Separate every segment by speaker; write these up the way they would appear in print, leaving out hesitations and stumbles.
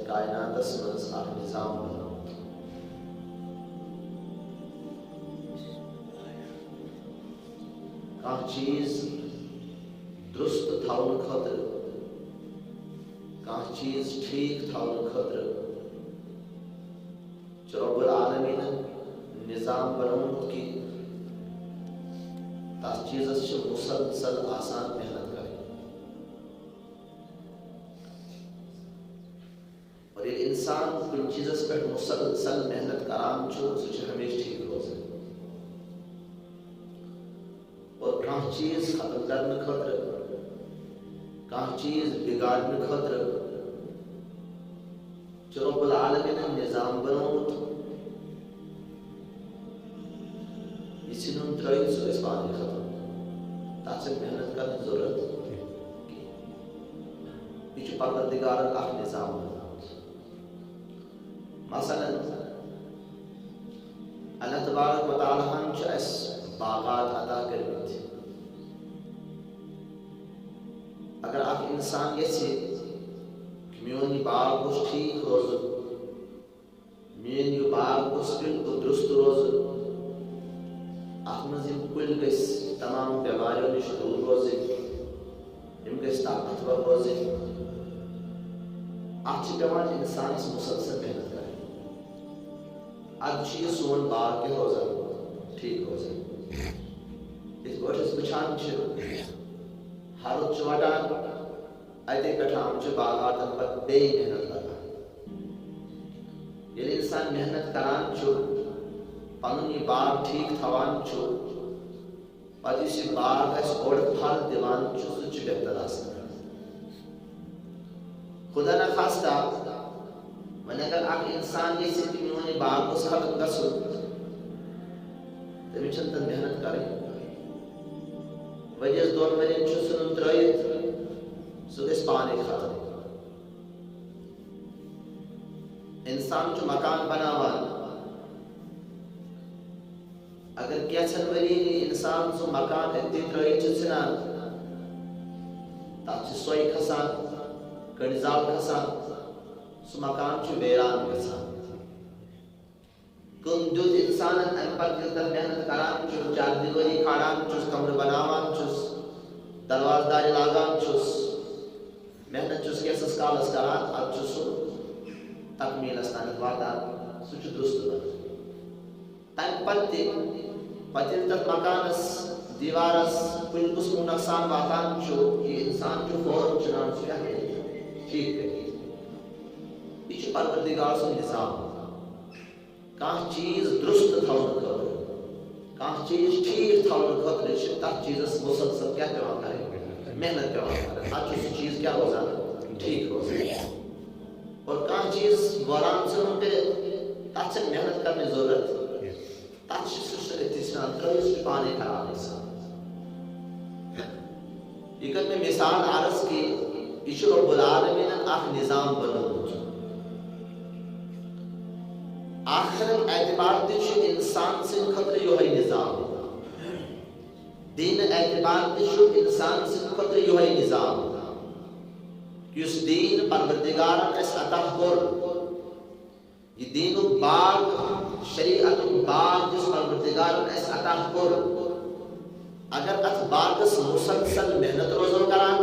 Speaker 1: कायनातस मज अख निजाम बनोत कह चीज दुरुस्त थवन खतर कह चीज ठीक थवन खतर रब्बुल आलमीन निजाम बनोत कि तस चीजस मुसलसल आसान मेहनत करें और ये इंसान कुछ चीजस पे मुसलसल मेहनत करान सह हमेशा ठीक रोजान और कह चीज खत्म करने खतर कह चीज बिगाड़ने खतर रब्बुल आलमीन निजाम बनोत त्रयित सो इस पानी खत्म तासे मेहनत करने जरूरत ये परवरदिगार का निजाम मसलन अल्लाह तबारक व तआला हम अस बागात अदा करमित अगर आप इंसान यसे मेन बाग गोस ठीक रोज मेन बाग गोस बिल्कुल दुरुस्त रोज कुल गस तमाम बीमारियों नश दूर रोजे गस ताकतवर रोजे पेवान इंसानस मुसलसल मेहनत करें अब सोन बाग के रोजान ठीक रोजान इस वचान हरुद वटान अते पे बागातन पे बे मेहनत लगान ये इंसान मेहनत करान पन यह बाग ठीक थवान पे बाग बोड़ फल दिवान सह बेहतर खुदा न खास्ता वन अगर इंसान ये मोन बाग खत्म गसन तमिस तन मेहनत करें वरियस दोन वरियन सन त्रयित सह गस पाने खत्म इंसान मकान बनावान अगर कैसन वरी इंसान सो मकान एते त्रयित सान तथ सोई खसान कड़जाल खसान सो मकान वेरान गसान कुन दुद इंसान अन पर मेहनत करान चार दिवारी खाड़ान कमर बनावान दरवाजदारी लागान मेहनत कैसस कालस करान अब सो तकमीलस तक वातान सह दुरुस्त तम पत्त मकानस दीवारस कुछ कुछ नुकसान वातान ये इंसान फौरन चुनान ठीक है यह परवरदिगार सो निजाम कह चीज दुरुस्त थवन खतर कह चीज ठीक थवन खतर तथ चीजस मुसलसल क्या पेवान करें मेहनत पेवान करें अब चीज क्या रोजान ठीक रोजान और कह चीज वरान तथ मेहनत करने जरूरत तथ पाने खराब यह कर मैं मिसाल आरज की यह रब्बुल आलमीन अख निजाम बनोत आखिर एतबार इंसान सिंद खतर यह निजाम दीन एतबार इंसान सिंद खतर यह निजाम युस दीन परवरदिगारन अस अता कोर यह दीन बाग शरीअत बाग जिस परवरदिगारन अस अता कोर अगर अथ बागस मुसलसल मेहनत रोजन करान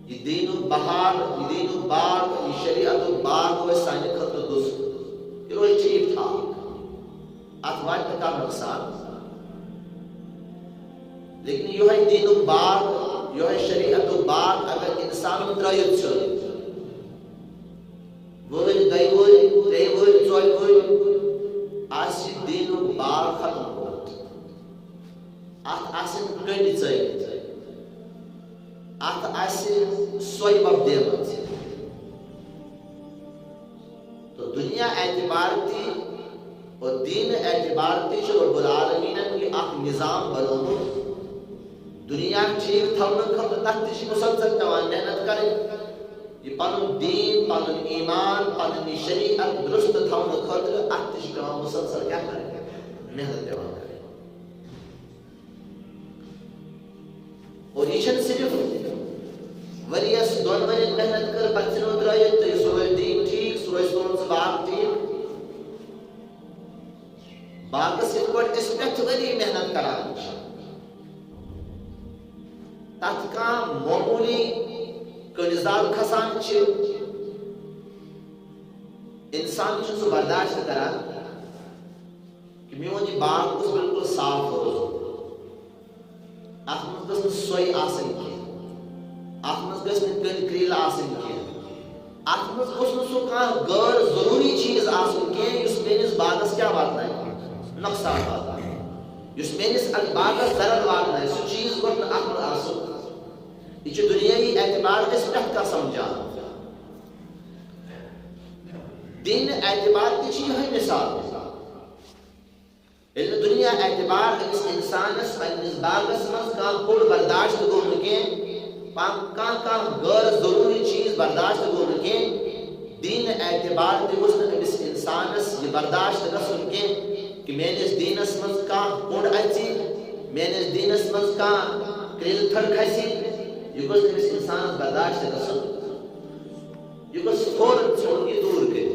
Speaker 1: यह दीन बहार यह दीन बाग यह शरीअत बाग व सानि खतर दुरुस्त यह रोज ठीक ठाक अथ वाट का नुकसान लेकिन यह दीन बाग यह शरीअत बाग अगर इंसान त्रयित वोल दई वोल त्रे वोल चोय वोल आज दीन बाग खत्म होत अथ आसिन कंडी चयित अथ आसिन सोय बब्देमत तो दुनिया एतबार ती और दीन एतबार ती रब्बुल आलमीन की अख निजाम बनोत दुनिया ठीक थवन खतर तथ मुसलसल पेवान मेहनत करें यह पन दीन पन ईमान पन शरीअत दुरुस्त थवन खतर अत पेवान मुसलसल क्या करें मेहनत पेवान करें और यह सिर्फ वरियस दोन वरियन मेहनत कर पछनो द्रयत तो सोय दीन ठीक सोय सोन बाग ठीक बाग से कोट इस्पेक्ट वरी मेहनत करान तत्का मामूली कनिजाल खसान छ इंसान छ बर्दाश्त करान कि मेन यह बाग गो बिल्कुल साफ रोज अत मज गई सोई आसन अत मज गई क्रील आसन अत मज गो सो गैर जरूरी चीज आसन मेनिस बागस क्या वात नुकसान वात मेनिस बागस दरद वात सह चीज गो यह दुनियावी एतबार प्रत समझान दिन एतबार तह मिसाल दुनिया एतबार इंसानस बागस मज कुल बर्दाश्त गो गैर जरूरी चीज बर्दाश्त गो दीन एतबार तमिस इंसानस यह बर्दाश्त गसन कि मेनिस दीनस मज कुंड अचि मेनिस दीनस मज क्रिल थर खसि यह गमिस इंसानस बर्दाश्त गसन यह फौरन यह दूर कर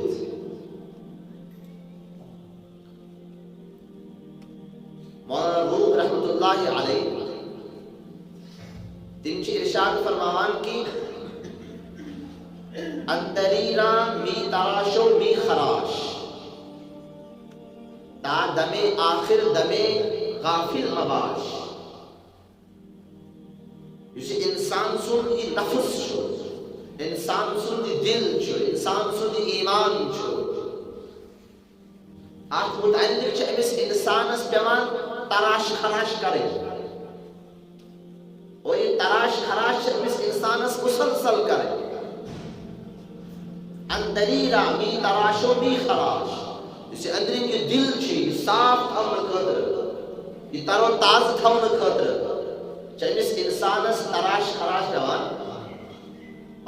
Speaker 1: मौलाना रूम रहमतुल्लाहि अलैह तिम इरशाद फरमावान की अंतरीरा मी तराशो मी खराश ता दमे आखिर दमे गाफिल मबाश इंसान सुन नफ्स इंसान सुन दिल इंसान सुन ईमान अत मुतअल्लिक अमिस इंसानस पेवान तराश खराश करें और ये तराश खराश अमिस इंसानस मुसलसल करें अंदरीरा मी तराशो मी खराश इसे अंदरिन ये दिल साफ थवन खतर ये तरो ताज थवन खतर अमिस इंसानस तराश खराश पेवान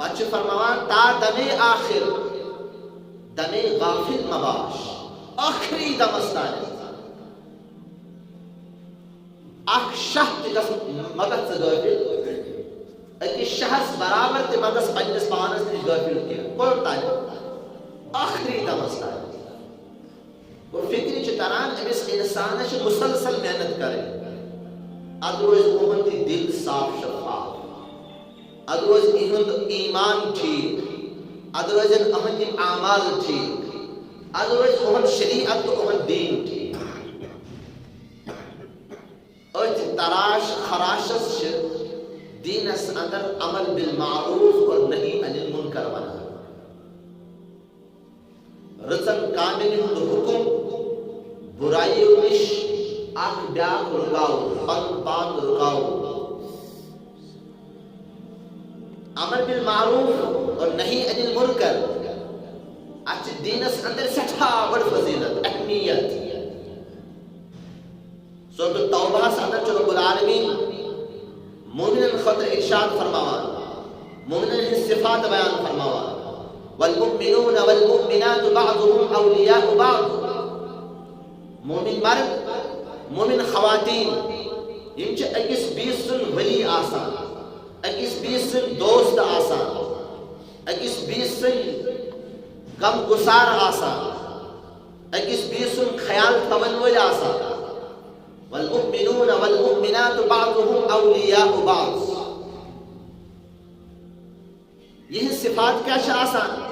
Speaker 1: पच फरमावान ता दमे आखिर दमे गाफिल मबाश आखिरी दमस्तान शाह मगस गाफिल अकिस शहस बराबर ते मगस पन्नस पानस निश गाफिल आखिरी दमस्तान और फिक्री तरह अमिस इंसान मुसलसल मेहनत करें अद रोज मोहन दिल साफ शफाफ अद रोज इहुंद ईमान ठीक अद रोज अहद आमाल ठीक अद रोज ओहन शरीअत तो ओहन दीन ठीक अज तराश खराशस दीनस अंदर अमल बिल मारूफ और नहीं अनिल मुनकर बना रचन कामिल हुकुम बुराइयों निश आख ब्याख रुकाओ पन पान रुकाओ अमल बिल मारूफ और नहीं अनिल मुनकर अच दीनस अंदर सठा बड़ फजीलत अहमियत सूरत तौबा अंदर जो रब्बुल आलमीन मोमिनन खतर इरशाद फरमावान मोमिनन की सिफात बयान फरमावान वल मुमिनून वल मुमिनातु बअदुहुम औलियाउ बअद मोमिन मर्द मोमिन खवातीन यम छ अकिस बीस सुन वली आसान अकिस बीस सुन दोस्त आसान अकिस बीस सुन गम गुसार आसान अकिस बीस सुन ख्याल थवन वल आसान वल मुमिनून वल मुमिनातु बअदुहुम औलियाउ बअद यह सिफात क्या आसान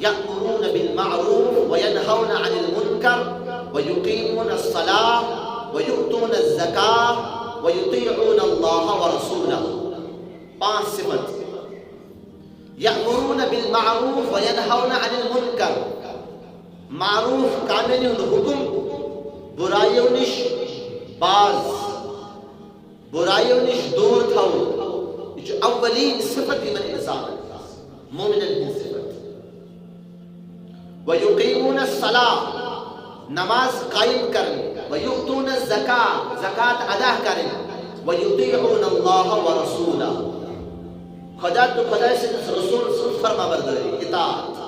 Speaker 1: यअमुरून बिल मारूफ व यनहौना अनिल मुनकर व युकीमूना अस्सलाह व युअतूना अज़्ज़काह व युतीऊना अल्लाह व रसूलहु पांच सिफत यअमुरून बिल मारूफ व यनहौना अनिल मुनकर मारूफ कामिल हुकुम बुराइयों निश बाज बुराइयों निश दूर थव ये अव्वलीन सिफत इमन इंसान मोमिनन की सिफत व युकीमूना अस्सलाह नमाज कायम करें व युअतूना ज़कात ज़कात अदा करें व युतीऊना अल्लाह व रसूलहु खुदा तो खुदा से रसूल फरमाबरदारी इताअत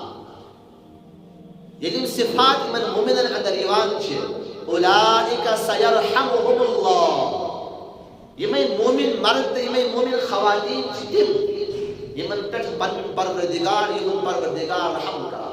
Speaker 1: यदि सिफात इमन मोमिनन अंदर ईवान छे उलाइका सयरहमुहुमुल्लाह यमे मोमिन मर्द यमे मोमिन खवातीन छितिम यमन पे पन परवरदिगार रहम करा